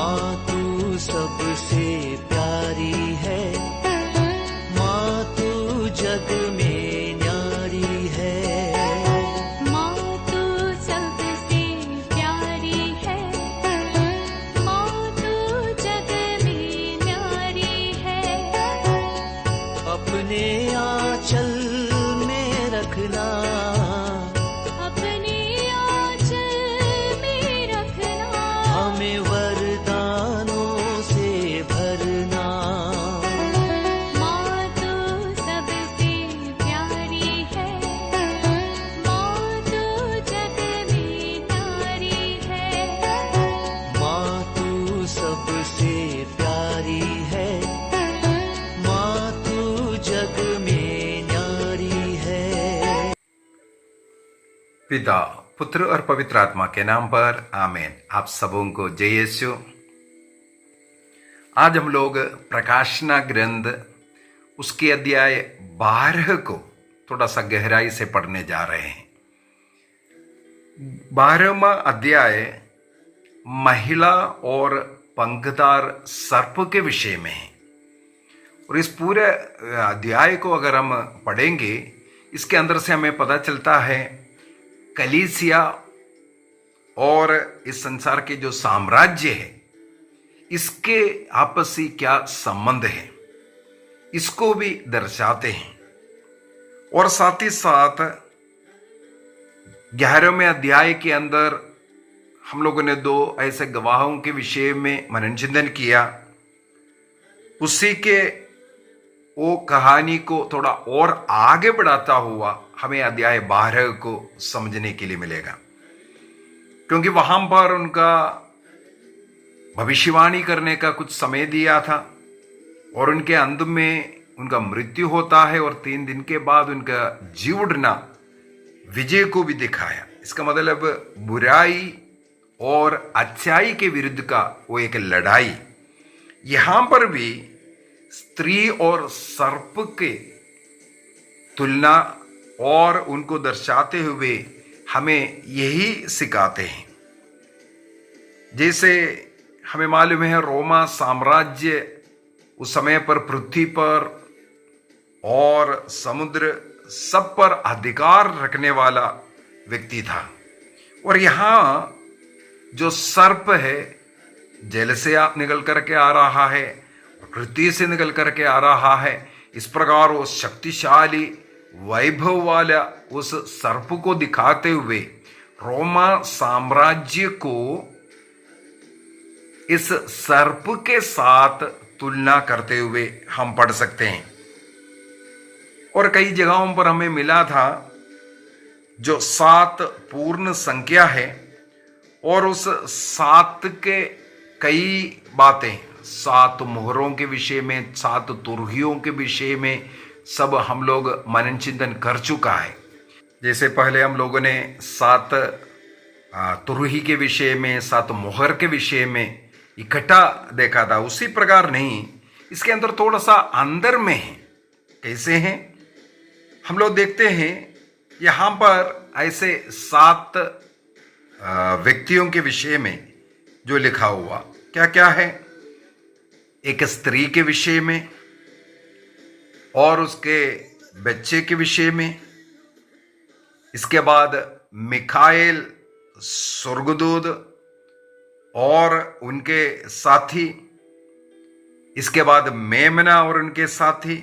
माँ तू सबसे प्यारी है, माँ तू जग में न्यारी है। माँ तू सबसे प्यारी है, माँ तू जग में न्यारी है। अपने आंचल में रखना, अपने आंचल में रखना। हमें वरदानों से भरना। माँ तू सबसे प्यारी है, माँ तू जग में न्यारी है। माँ तू सबसे प्यारी है, माँ तू जग में न्यारी है। पिता, पुत्र और पवित्र आत्मा के नाम पर आमीन। आप सबों को जय यीशु। आज हम लोग प्रकाशना ग्रंथ उसके अध्याय 12 को थोड़ा सा गहराई से पढ़ने जा रहे हैं। 12वां अध्याय महिला और पंखदार सर्प के विषय में है। और इस पूरे अध्याय को अगर हम पढ़ेंगे, इसके अंदर से हमें पता चलता है कलीसिया और इस संसार के जो साम्राज्य है, इसके आपसी क्या संबंध है, इसको भी दर्शाते हैं। और साथ ही साथ 11वें अध्याय के अंदर हम लोगों ने 2 ऐसे गवाहों के विषय में मनन चिंतन किया। उसी के वो कहानी को थोड़ा और आगे बढ़ाता हुआ हमें अध्याय 12 को समझने के लिए मिलेगा, क्योंकि वहां पर उनका भविष्यवाणी करने का कुछ समय दिया था और उनके अंत में उनका मृत्यु होता है और 3 दिन के बाद उनका जी उठना विजय को भी दिखाया। इसका मतलब बुराई और अच्छाई के विरुद्ध का वो एक लड़ाई। यहां पर भी स्त्री और सर्प के तुलना और उनको दर्शाते हुए हमें यही सिखाते हैं। जैसे हमें मालूम है रोमा साम्राज्य उस समय पर पृथ्वी पर और समुद्र सब पर अधिकार रखने वाला व्यक्ति था। और यहां जो सर्प है जल से निकल करके आ रहा है, प्रकृति से निकल करके आ रहा है। इस प्रकार वो शक्तिशाली वैभव वाला उस सर्प को दिखाते हुए रोमा साम्राज्य को इस सर्प के साथ तुलना करते हुए हम पढ़ सकते हैं। और कई जगहों पर हमें मिला था जो 7 पूर्ण संख्या है और उस 7 के कई बातें, 7 मोहरों के विषय में, 7 तुरहियों के विषय में सब हम लोग मनन चिंतन कर चुका है। जैसे पहले हम लोगों ने 7 तुरही के विषय में, 7 मोहर के विषय में इकट्ठा देखा था। उसी प्रकार नहीं, इसके अंदर थोड़ा सा अंदर में है। कैसे हैं हम लोग देखते हैं। यहां पर ऐसे 7 व्यक्तियों के विषय में जो लिखा हुआ क्या क्या है। एक स्त्री के विषय में और उसके बच्चे के विषय में। इसके बाद मिखाएल स्वर्गदूत और उनके साथी। इसके बाद मेमना और उनके साथी।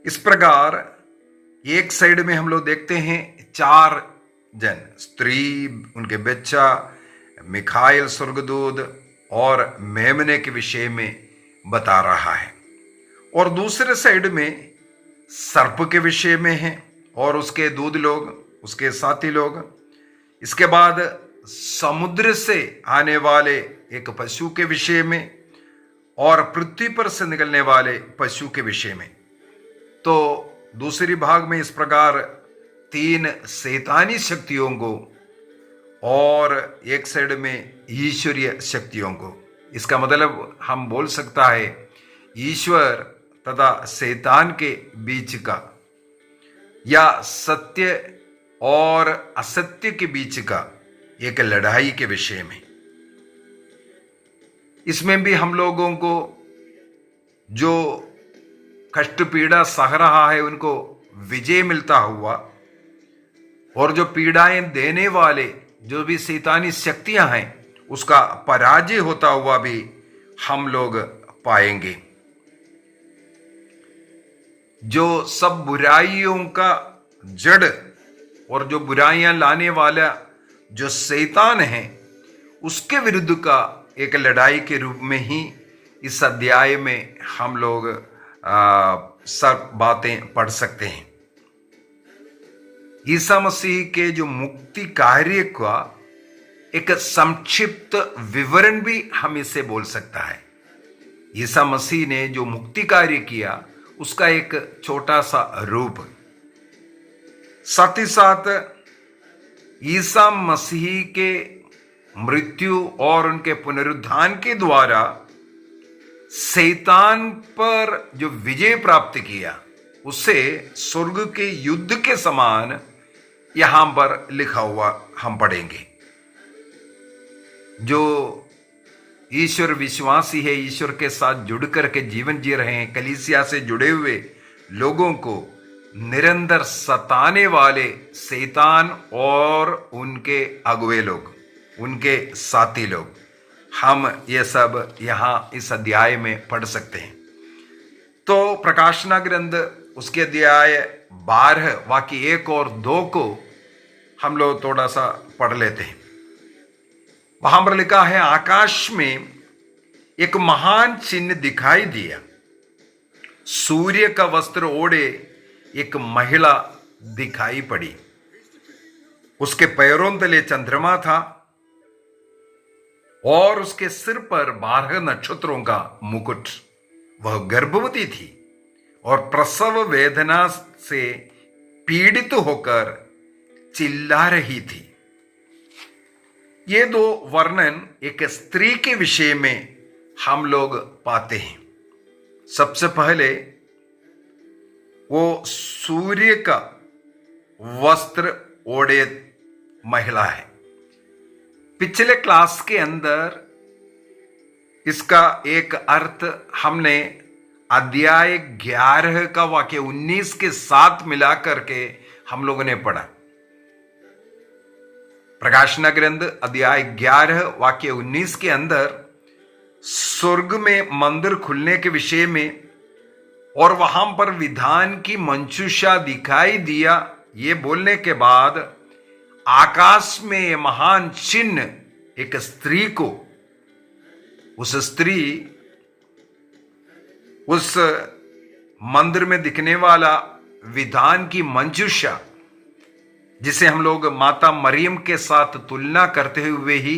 इस प्रकार एक साइड में हम लोग देखते हैं 4 जन, स्त्री, उनके बच्चा, मिखाएल स्वर्गदूत और मेमने के विषय में बता रहा है। और दूसरे साइड में सर्प के विषय में है और उसके दूत लोग, उसके साथी लोग। इसके बाद समुद्र से आने वाले एक पशु के विषय में और पृथ्वी पर से निकलने वाले पशु के विषय में। तो दूसरी भाग में इस प्रकार 3 शैतानी शक्तियों को और एक साइड में ईश्वरीय शक्तियों को। इसका मतलब हम बोल सकता है ईश्वर तथा शैतान के बीच का या सत्य और असत्य के बीच का एक लड़ाई के विषय में। इसमें भी हम लोगों को जो कष्ट पीड़ा सह रहा है उनको विजय मिलता हुआ, और जो पीड़ाएं देने वाले जो भी शैतानी शक्तियां हैं उसका पराजय होता हुआ भी हम लोग पाएंगे। जो सब बुराइयों का जड़ और जो बुराइयां लाने वाला जो शैतान है उसके विरुद्ध का एक लड़ाई के रूप में ही इस अध्याय में हम लोग सब बातें पढ़ सकते हैं। ईसा मसीह के जो मुक्ति कार्य का एक संक्षिप्त विवरण भी हम इसे बोल सकता है। ईसा मसीह ने जो मुक्ति कार्य किया उसका एक छोटा सा रूप। साथ ही साथ ईसा मसीह के मृत्यु और उनके पुनरुत्थान के द्वारा शैतान पर जो विजय प्राप्त किया उसे स्वर्ग के युद्ध के समान यहां पर लिखा हुआ हम पढ़ेंगे। जो ईश्वर विश्वासी है, ईश्वर के साथ जुड़ करके जीवन जी रहे हैं, कलीसिया से जुड़े हुए लोगों को निरंतर सताने वाले शैतान और उनके अगुवे लोग, उनके साथी लोग, हम ये सब यहां इस अध्याय में पढ़ सकते हैं। तो प्रकाशना ग्रंथ उसके अध्याय 12 वाक्य 1 और 2 को हम लोग थोड़ा सा पढ़ लेते हैं। वहां पर लिखा है, आकाश में एक महान चिन्ह दिखाई दिया। सूर्य का वस्त्र ओढ़े एक महिला दिखाई पड़ी। उसके पैरों तले चंद्रमा था और उसके सिर पर 12 नक्षत्रों का मुकुट। वह गर्भवती थी और प्रसव वेदना से पीड़ित होकर चिल्ला रही थी। ये दो वर्णन एक स्त्री के विषय में हम लोग पाते हैं। सबसे पहले वो सूर्य का वस्त्र ओढ़े महिला है। पिछले क्लास के अंदर इसका एक अर्थ हमने अध्याय 11 का वाक्य 19 के साथ मिला करके हम लोगों ने पढ़ा। प्रकाशना ग्रंथ अध्याय 11 वाक्य 19 के अंदर स्वर्ग में मंदिर खुलने के विषय में और वहां पर विधान की मंशूषा दिखाई दिया, ये बोलने के बाद आकाश में महान चिन्ह एक स्त्री को, उस स्त्री उस मंदिर में दिखने वाला विधान की मंशूषा, जिसे हम लोग माता मरियम के साथ तुलना करते हुए ही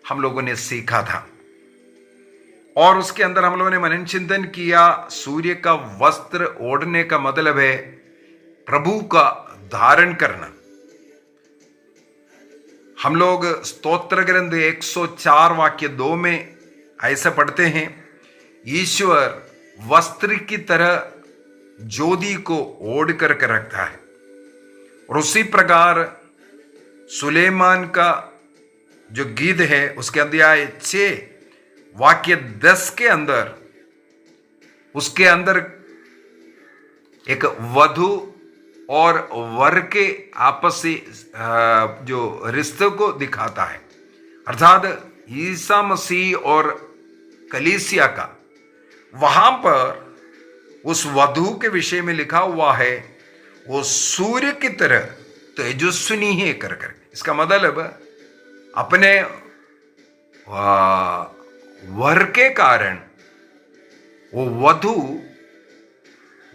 हम लोगों ने सीखा था। और उसके अंदर हम लोगों ने मनन चिंतन किया। सूर्य का वस्त्र ओढ़ने का मतलब है प्रभु का धारण करना। हम लोग स्तोत्र ग्रंथ 104 वाक्य 2 में ऐसा पढ़ते हैं, ईश्वर वस्त्र की तरह ज्योति को ओढ़ करके रखता है। और उसी प्रकार सुलेमान का जो गीत है उसके अध्याय 6 वाक्य 10 के अंदर, उसके अंदर एक वधु और वर के आपसी जो रिश्ते को दिखाता है। अर्थात ईसा मसीह और कलीसिया का वहां पर उस वधु के विषय में लिखा हुआ है, वो सूर्य की तरह तेजस्विनी है कर। इसका मतलब अपने वर के कारण वो वधु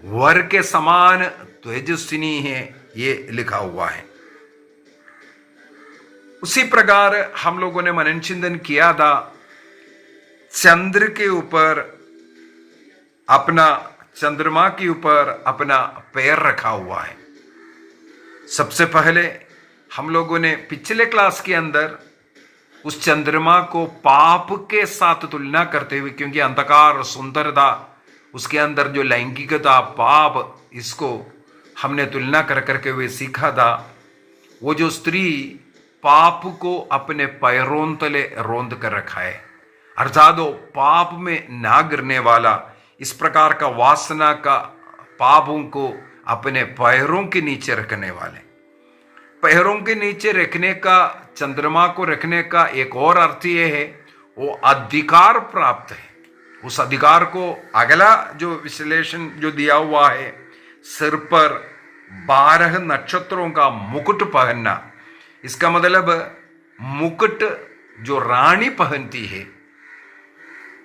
वर के समान तेजस्विनी है, ये लिखा हुआ है। उसी प्रकार हम लोगों ने मनन चिंतन किया था, चंद्र के ऊपर अपना, चंद्रमा के ऊपर अपना पैर रखा हुआ है। सबसे पहले हम लोगों ने पिछले क्लास के अंदर उस चंद्रमा को पाप के साथ तुलना करते हुए, क्योंकि अंधकार सुंदरता, उसके अंदर जो लैंगिकता, पाप, इसको हमने तुलना कर करके हुए सीखा था। वो जो स्त्री पाप को अपने पैरों तले रोंद कर रखा है, अर्थात वो पाप में ना गिरने वाला, इस प्रकार का वासना का पापों को अपने पैरों के नीचे रखने वाले। पैरों के नीचे रखने का, चंद्रमा को रखने का एक और अर्थ यह है, वो अधिकार प्राप्त है। उस अधिकार को अगला जो विश्लेषण जो दिया हुआ है, सिर पर 12 नक्षत्रों का मुकुट पहनना। इसका मतलब मुकुट जो रानी पहनती है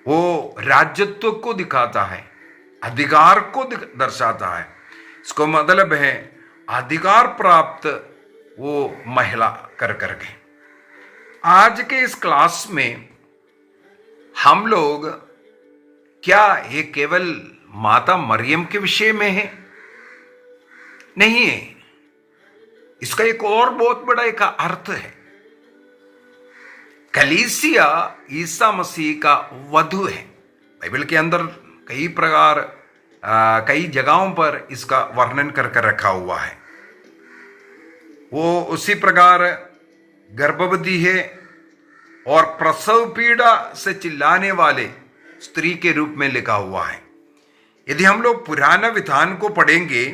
वो राज्यत्व को दिखाता है, अधिकार को दर्शाता है। इसको मतलब है अधिकार प्राप्त वो महिला कर करके। आज के इस क्लास में हम लोग क्या ये केवल माता मरियम के विषय में है? नहीं है, इसका एक और बहुत बड़ा एक अर्थ है। कलीसिया ईसा मसीह का वधु है। बाइबल के अंदर कई प्रकार कई जगहों पर इसका वर्णन करके रखा हुआ है। वो उसी प्रकार गर्भवती है और प्रसव पीड़ा से चिल्लाने वाले स्त्री के रूप में लिखा हुआ है। यदि हम लोग पुराना विधान को पढ़ेंगे,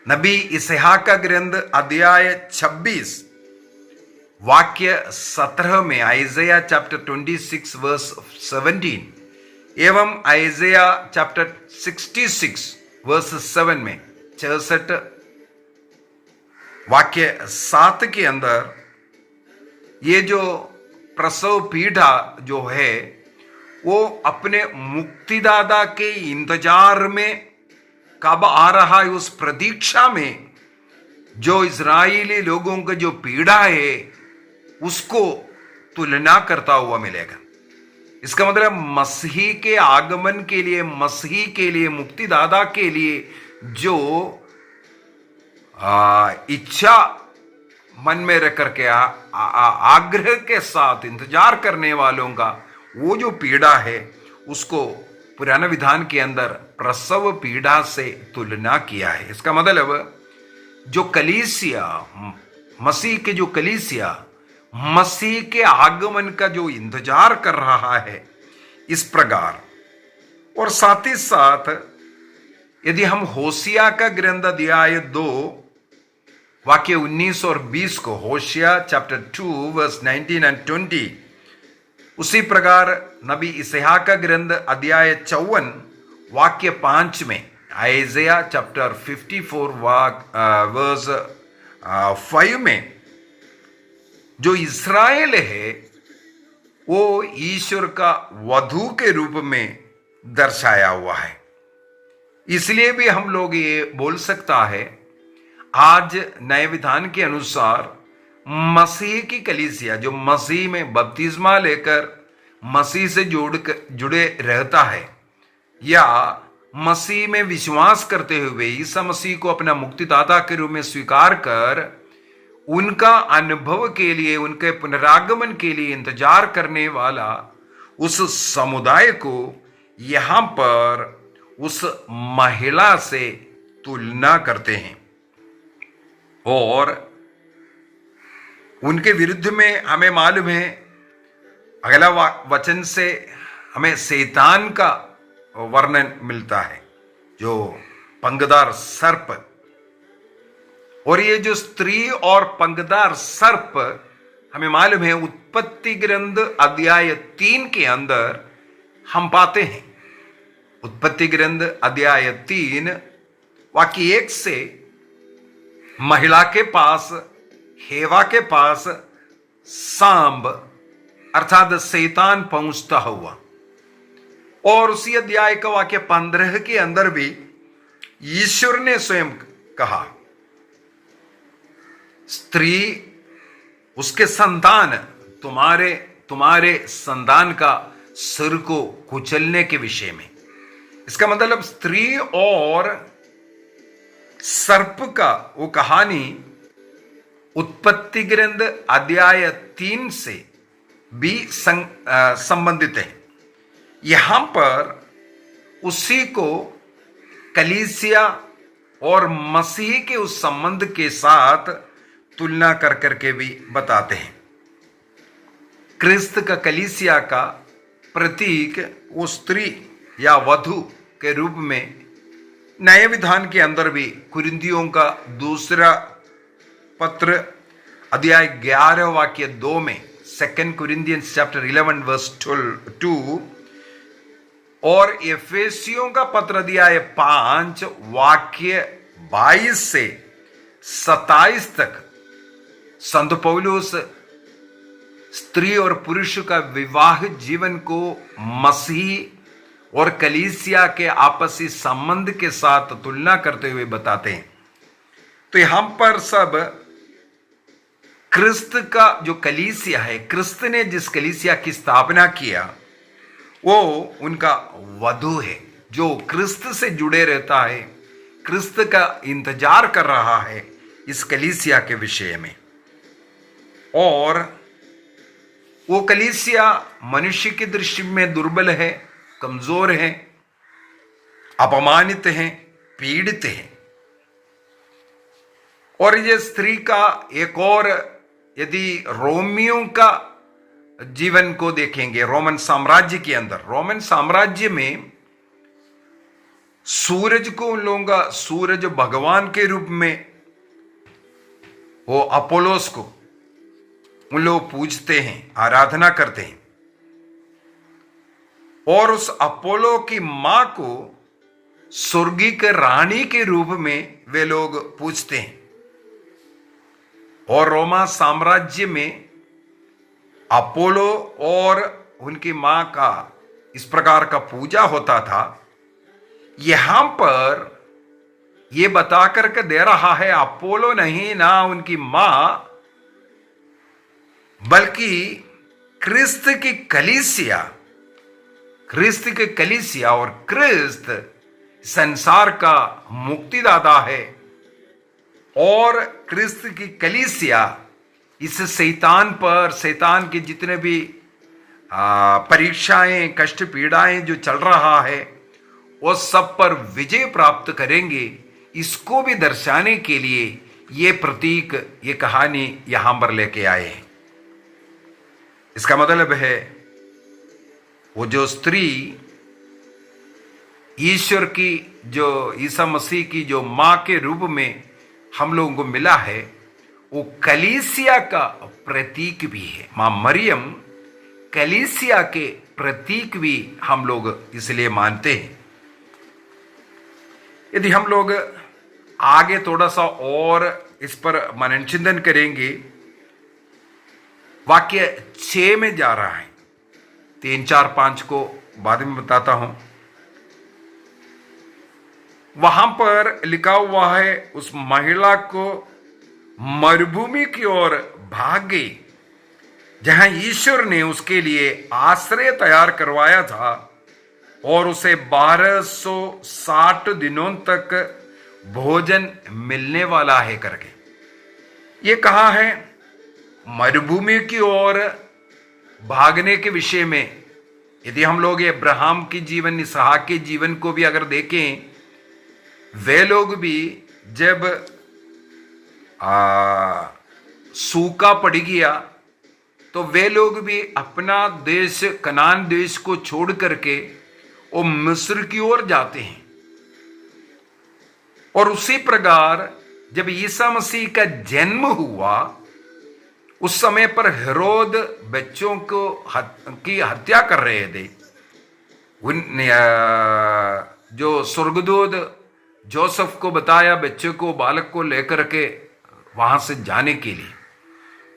नबी इसहाक का ग्रंथ अध्याय 26 वाक्य 17 में, आइज़ाया चैप्टर 26 वर्स 17 एवं आइज़ाया चैप्टर 66 वर्स 7 में 66 वाक्य 7 के अंदर ये जो प्रसव पीड़ा जो है वो अपने मुक्तिदाता के इंतजार में कब आ रहा है, उस प्रतीक्षा में जो इजरायली लोगों का जो पीड़ा है उसको तुलना करता हुआ मिलेगा। इसका मतलब मसीह के आगमन के लिए, मसीह के लिए, मुक्तिदाता के लिए जो इच्छा मन में रख करके आग्रह के साथ इंतजार करने वालों का वो जो पीड़ा है उसको पुराने विधान के अंदर प्रसव पीड़ा से तुलना किया है। इसका मतलब जो कलीसिया, मसीह के जो कलीसिया मसीह के आगमन का जो इंतजार कर रहा है, इस प्रकार। और साथ ही साथ यदि हम होशिया का ग्रंथ अध्याय 2 वाक्य 19 और 20 को, होशिया चैप्टर 2 वर्स 19 एंड 20, उसी प्रकार नबी इसहाक का ग्रंथ अध्याय 54 वाक्य 5 में, आइज़ाया चैप्टर 54 वर्स 5 में जो इस्राएल है वो ईश्वर का वधु के रूप में दर्शाया हुआ है। इसलिए भी हम लोग ये बोल सकता है, आज नए विधान के अनुसार मसीह की कलीसिया जो मसीह में बपतिस्मा लेकर मसीह से जुड़े रहता है, या मसीह में विश्वास करते हुए ईसा मसीह को अपना मुक्तिदाता के रूप में स्वीकार कर उनका अनुभव के लिए, उनके पुनरागमन के लिए इंतजार करने वाला उस समुदाय को यहां पर उस महिला से तुलना करते हैं। और उनके विरुद्ध में हमें मालूम है, अगला वचन से हमें शैतान का वर्णन मिलता है, जो पंखदार सर्प। और ये जो स्त्री और पंखदार सर्प हमें मालूम है उत्पत्ति ग्रंथ अध्याय 3 के अंदर हम पाते हैं। उत्पत्ति ग्रंथ अध्याय 3 वाक्य 1 से महिला के पास, हेवा के पास सांब अर्थात शैतान पहुंचता हुआ। और उसी अध्याय का वाक्य 15 के अंदर भी ईश्वर ने स्वयं कहा, स्त्री उसके संतान तुम्हारे संतान का सिर को कुचलने के विषय में। इसका मतलब स्त्री और सर्प का वो कहानी उत्पत्ति ग्रंथ अध्याय 3 से भी संबंधित है। यहां पर उसी को कलीसिया और मसीह के उस संबंध के साथ तुलना कर करके भी बताते हैं। क्रिस्त का कलीसिया का प्रतीक वो स्त्री या वधु के रूप में नए विधान के अंदर भी कुरिन्थियों का दूसरा पत्र अध्याय 11 वाक्य 2 में 2 Corinthians chapter 11 verse 2 और एफेसियों का पत्र अध्याय 5 वाक्य 22 से 27 तक संत पौलुस स्त्री और पुरुष का विवाह जीवन को मसीह और कलीसिया के आपसी संबंध के साथ तुलना करते हुए बताते हैं। तो यहां पर सब क्रिस्त का जो कलीसिया है, क्रिस्त ने जिस कलीसिया की स्थापना किया वो उनका वधु है, जो क्रिस्त से जुड़े रहता है, क्रिस्त का इंतजार कर रहा है इस कलीसिया के विषय में। और वो कलीसिया मनुष्य की दृष्टि में दुर्बल है, कमजोर है, अपमानित है, पीड़ित है। और ये स्त्री का एक और, यदि रोमियों का जीवन को देखेंगे, रोमन साम्राज्य के अंदर, रोमन साम्राज्य में सूरज को उन लोगों का सूरज भगवान के रूप में, वो अपोलोस को उन लोग पूजते हैं, आराधना करते हैं। और उस अपोलो की मां को स्वर्गीय रानी के रूप में वे लोग पूजते हैं। और रोमा साम्राज्य में अपोलो और उनकी मां का इस प्रकार का पूजा होता था। यहां पर यह बता करके दे रहा है अपोलो नहीं ना उनकी मां, बल्कि क्रिस्त की कलीसिया, क्रिस्त की कलीसिया। और क्रिस्त संसार का मुक्तिदाता है और क्रिस्त की कलीसिया इस शैतान पर, शैतान के जितने भी परीक्षाएं, कष्ट, पीड़ाएं जो चल रहा है वो सब पर विजय प्राप्त करेंगे। इसको भी दर्शाने के लिए ये प्रतीक, ये कहानी यहां पर लेके आए हैं। इसका मतलब है वो जो स्त्री ईश्वर की, जो ईसा मसीह की जो मां के रूप में हम लोगों को मिला है, वो कलीसिया का प्रतीक भी है। मां मरियम कलीसिया के प्रतीक भी हम लोग इसलिए मानते हैं। यदि हम लोग आगे थोड़ा सा और इस पर मनन चिंतन करेंगे, वाक्य 6 में जा रहा है, 3, 4, 5 को बाद में बताता हूं। वहां पर लिखा हुआ है, उस महिला को मरुभूमि की ओर भाग गई जहां ईश्वर ने उसके लिए आश्रय तैयार करवाया था और उसे 1260 दिनों तक भोजन मिलने वाला है करके। ये कहा है मरुभूमि की ओर भागने के विषय में। यदि हम लोग अब्राहम की जीवन, इसहाक के जीवन को भी अगर देखें, वे लोग भी जब सूखा पड़ गया तो वे लोग भी अपना देश, कनान देश को छोड़ करके वो मिस्र की ओर जाते हैं। और उसी प्रकार जब ईसा मसीह का जन्म हुआ, उस समय पर हेरोद बच्चों को की हत्या कर रहे थे। जो स्वर्गदूत जोसेफ को बताया बच्चे को, बालक को लेकर के वहां से जाने के लिए,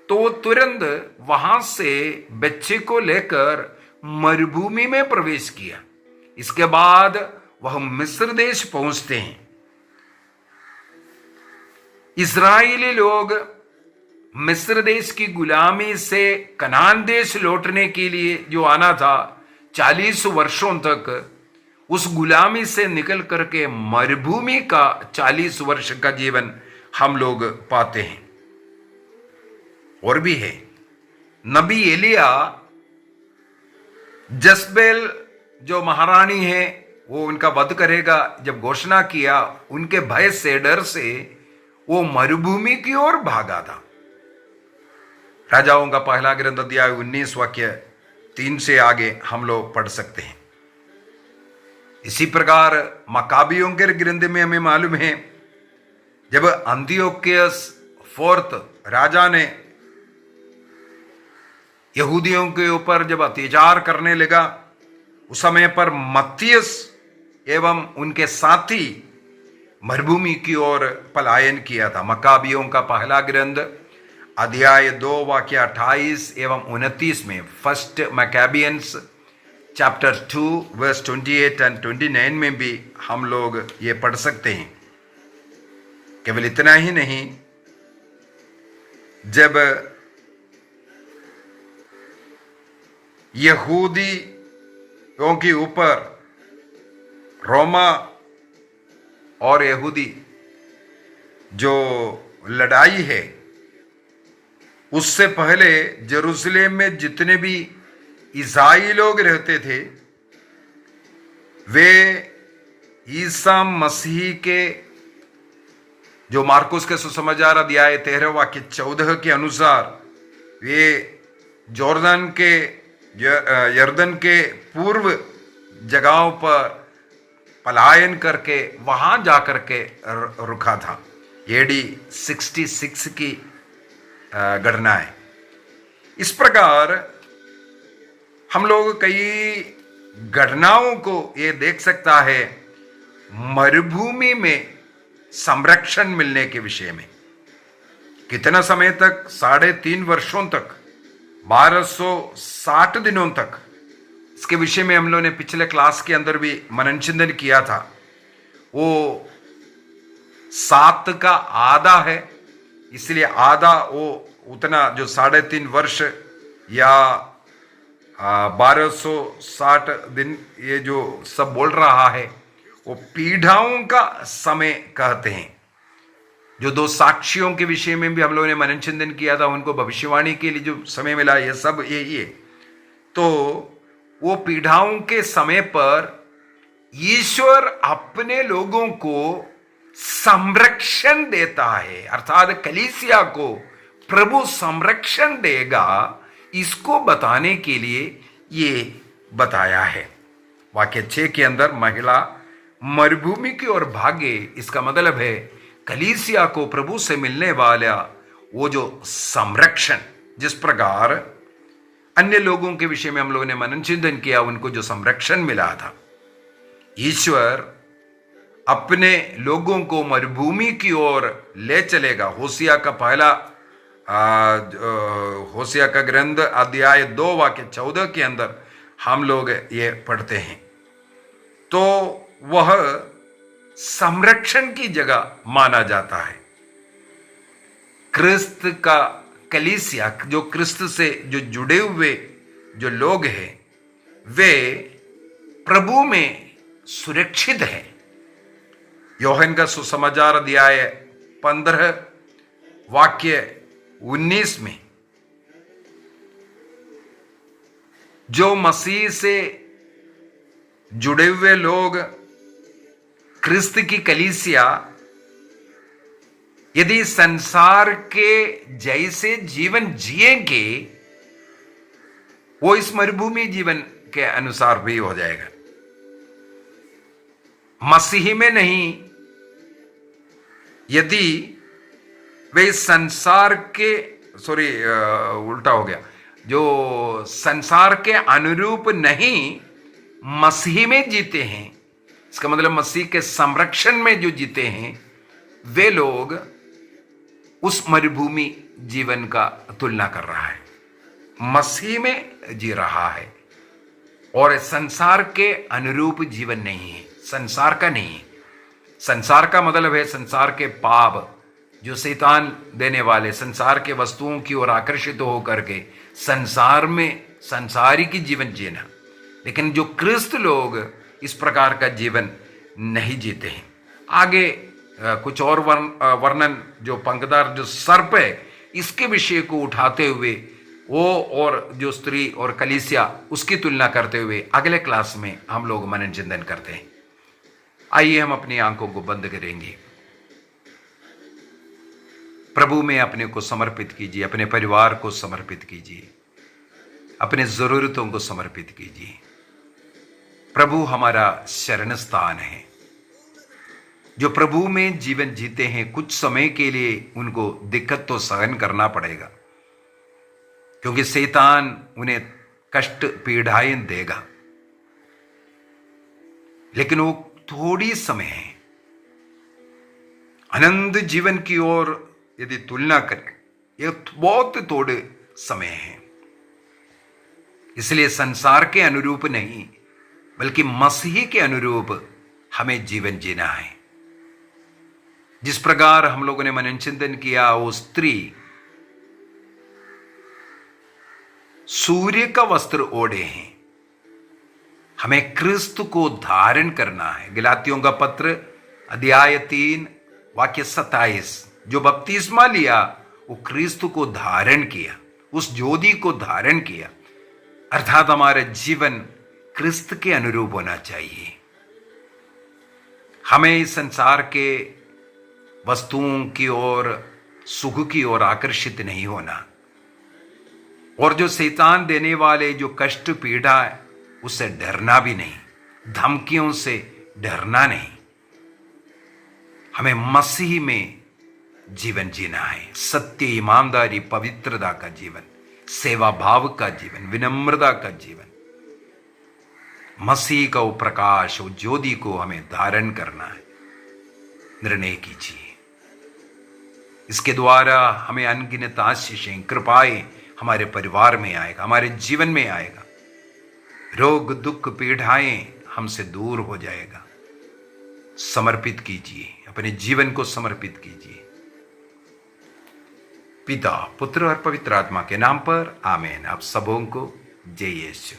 तो वो तुरंत वहां से बच्चे को लेकर मरुभूमि में प्रवेश किया। इसके बाद वह मिस्र देश पहुंचते हैं। इस्राएली लोग मिस्र देश की गुलामी से कनान देश लौटने के लिए जो आना था, 40 वर्षों तक उस गुलामी से निकल करके मरुभूमि का 40 वर्ष का जीवन हम लोग पाते हैं। और भी है, नबी एलिया, जस्बेल जो महारानी है वो उनका वध करेगा, जब घोषणा किया, उनके भय से, डर से वो मरुभूमि की ओर भागा था। राजाओं का पहला ग्रंथ अध्याय 19 वाक्य 3 से आगे हम लोग पढ़ सकते हैं। इसी प्रकार मकाबियों के ग्रंथ में हमें मालूम है, जब अंतियोक्यस फोर्थ राजा ने यहूदियों के ऊपर जब अत्याचार करने लगा, उस समय पर मत्तियस एवं उनके साथी मरुभूमि की ओर पलायन किया था। मकाबियों का पहला ग्रंथ अध्याय 2 वाक्य 28 एवं 29 में, फर्स्ट मकाबियंस चैप्टर 2 वर्स 28 एंड 29 में भी हम लोग ये पढ़ सकते हैं। केवल इतना ही नहीं, जब यहूदियों के ऊपर रोमा और यहूदी जो लड़ाई है, उससे पहले जेरूसलेम में जितने भी ईसाई लोग रहते थे, वे ईसा मसीह के जो मार्कुस के सुसमाचार अध्याय 13 वाक्य 14 के अनुसार वे जॉर्दन के यर्दन के पूर्व जगहों पर पलायन करके वहां जाकर के रुका था। एडी 66 की घटना है। इस प्रकार हम लोग कई घटनाओं को ये देख सकता है मरुभूमि में संरक्षण मिलने के विषय में। कितना समय तक? 3.5 वर्षों तक, 1260 दिनों तक। इसके विषय में हम लोगों ने पिछले क्लास के अंदर भी मनन चिंतन किया था। वो 7 का आधा है, इसलिए आधा वो उतना जो 3.5 वर्ष या 1260 दिन ये जो सब बोल रहा है, वो पीढ़ाओं का समय कहते हैं। जो 2 साक्षियों के विषय में भी हम लोगों ने मनन चिंतन किया था, उनको भविष्यवाणी के लिए जो समय मिला, ये सब यही है। तो वो पीढ़ाओं के समय पर ईश्वर अपने लोगों को संरक्षण देता है, अर्थात कलीसिया को प्रभु संरक्षण देगा, इसको बताने के लिए ये बताया है। वाक्य 6 के अंदर महिला मरुभूमि की ओर भागे, इसका मतलब है कलीसिया को प्रभु से मिलने वाला वो जो संरक्षण, जिस प्रकार अन्य लोगों के विषय में हम लोगों ने मनन चिंतन किया, उनको जो संरक्षण मिला था, ईश्वर अपने लोगों को मरुभूमि की ओर ले चलेगा। होसिया का पहला होसिया का ग्रंथ अध्याय 2 वाक्य 14 के अंदर हम लोग ये पढ़ते हैं। तो वह संरक्षण की जगह माना जाता है। क्रिस्त का कलीसिया, जो क्रिस्त से जो जुड़े हुए जो लोग हैं, वे प्रभु में सुरक्षित हैं। योहन का सुसमाचार अध्याय 15 वाक्य 19 में जो मसीह से जुड़े हुए लोग, क्रिस्त की कलीसिया यदि संसार के जैसे जीवन जिएंगे, वो इस मरुभूमि जीवन के अनुसार भी हो जाएगा। मसीह में नहीं, यदि वे संसार के उल्टा हो गया, जो संसार के अनुरूप नहीं मसीह में जीते हैं, इसका मतलब मसीह के संरक्षण में जो जीते हैं, वे लोग उस मरुभूमि जीवन का तुलना कर रहा है। मसीह में जी रहा है और संसार के अनुरूप जीवन नहीं है, संसार का नहीं है। संसार का मतलब है संसार के पाप जो शैतान देने वाले, संसार के वस्तुओं की ओर आकर्षित होकर के संसार में संसारिक जीवन जीना। लेकिन जो क्रिस्त लोग इस प्रकार का जीवन नहीं जीते हैं। आगे कुछ और वर्णन, जो पंखदार जो सर्प है, इसके विषय को उठाते हुए वो और जो स्त्री और कलीसिया, उसकी तुलना करते हुए अगले क्लास में हम लोग मनन चिंतन करते हैं। आइए हम अपनी आंखों को बंद करेंगे, प्रभु में अपने को समर्पित कीजिए, अपने परिवार को समर्पित कीजिए, अपने जरूरतों को समर्पित कीजिए। प्रभु हमारा शरण स्थान है। जो प्रभु में जीवन जीते हैं, कुछ समय के लिए उनको दिक्कत तो सहन करना पड़ेगा, क्योंकि शैतान उन्हें कष्ट पीड़ाएं देगा, लेकिन वो थोड़ी समय है। आनंद जीवन की ओर यदि तुलना करें, ये बहुत थोड़े समय है। इसलिए संसार के अनुरूप नहीं, बल्कि मसीह के अनुरूप हमें जीवन जीना है। जिस प्रकार हम लोगों ने मनन चिंतन किया, वो स्त्री सूर्य का वस्त्र ओढ़े हैं, हमें क्रिस्त को धारण करना है। गलातियों का पत्र अध्याय 3 वाक्य 27, जो बपतिस्मा लिया वो क्रिस्त को धारण किया, उस ज्योति को धारण किया, अर्थात हमारा जीवन क्रिस्त के अनुरूप होना चाहिए। हमें इस संसार के वस्तुओं की ओर, सुख की ओर आकर्षित नहीं होना, और जो शैतान देने वाले जो कष्ट पीड़ा है उससे डरना भी नहीं, धमकियों से डरना नहीं। हमें मसीह में जीवन जीना है, सत्य, ईमानदारी, पवित्रता का जीवन, सेवा भाव का जीवन, विनम्रता का जीवन। मसीह का वो प्रकाश, वो ज्योति को हमें धारण करना है। निर्णय कीजिए। इसके द्वारा हमें अनगिनत आशीषें, कृपाएं हमारे परिवार में आएगा, हमारे जीवन में आएगा। रोग दुख पीड़ाएं हमसे दूर हो जाएगा। समर्पित कीजिए, अपने जीवन को समर्पित कीजिए। पिता, पुत्र और पवित्र आत्मा के नाम पर आमीन। आप सबों को जय यीशु।